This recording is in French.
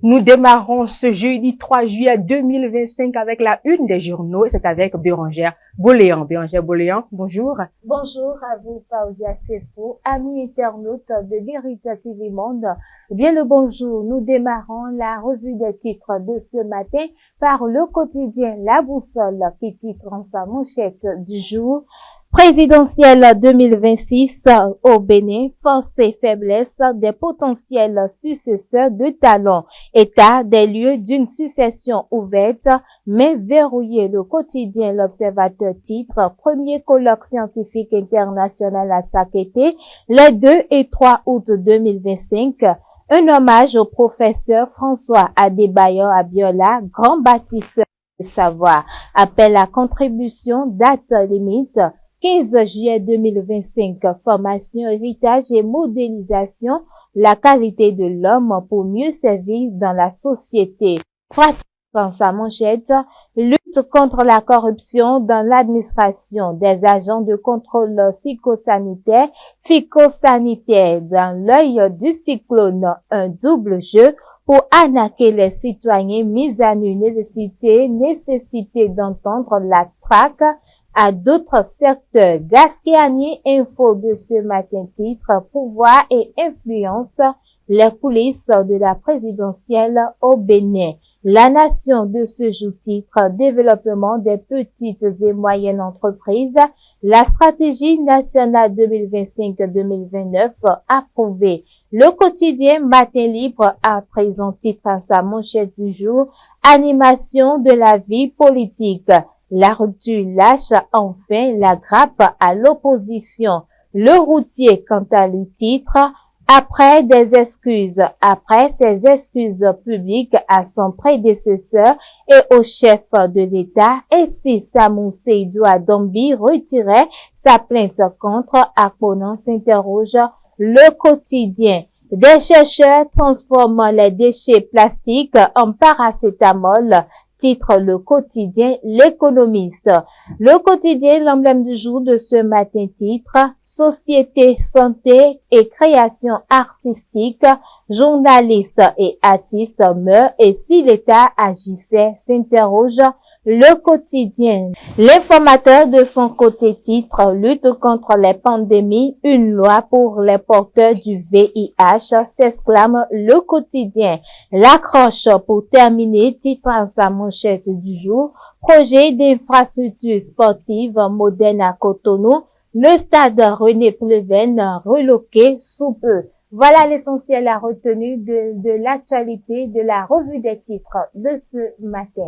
Nous démarrons ce jeudi 3 juillet 2025 avec la une des journaux et c'est avec Bérangère Boléan. Bérangère Boléan, bonjour. Bonjour à vous, Faouzia Sefo, amis internautes de Vérité TV Monde. Bien le bonjour, nous démarrons la revue des titres de ce matin par le quotidien La Boussole qui titre en sa manchette du jour. Présidentielle 2026 au Bénin, force et faiblesse des potentiels successeurs de Talon. État des lieux d'une succession ouverte mais verrouillée. Le quotidien L'Observateur titre premier colloque scientifique international à Sakété les 2 et 3 août 2025. Un hommage au professeur François Adébayor Abiola, grand bâtisseur de savoir. Appel à contribution, date limite 15 juillet 2025, formation, héritage et modélisation, la qualité de l'homme pour mieux servir dans la société. Dans sa manchette, lutte contre la corruption dans l'administration des agents de contrôle psychosanitaire, phytosanitaire dans l'œil du cyclone, un double jeu pour arnaquer les citoyens mis à nu nécessité d'entendre la traque à d'autres secteurs. Gasquiani Info de ce matin titre pouvoir et influence, les coulisses de la présidentielle au Bénin. La Nation de ce jour titre développement des petites et moyennes entreprises, la stratégie nationale 2025-2029 approuvée. Le quotidien Matin Libre a présent titre à sa manchette du jour, animation de la vie politique. La rupture lâche enfin la grappe à l'opposition. Le routier, quant à lui, titre après ses excuses publiques à son prédécesseur et au chef de l'État, et si Samou Seydou Adombi retirait sa plainte contre Akponan, s'interroge le quotidien. Des chercheurs transforment les déchets plastiques en paracétamol. Titre le quotidien L'Économiste. Le quotidien L'Emblème du jour de ce matin titre Société, santé et création artistique, journalistes et artistes meurent et si l'État agissait, s'interroge le quotidien. L'informateur de son côté titre lutte contre les pandémies, une loi pour les porteurs du VIH, s'exclame le quotidien. L'accroche pour terminer titre en sa manchette du jour, projet d'infrastructure sportive moderne à Cotonou, le stade René Pleven reloqué sous peu. Voilà l'essentiel à retenir de l'actualité de la revue des titres de ce matin.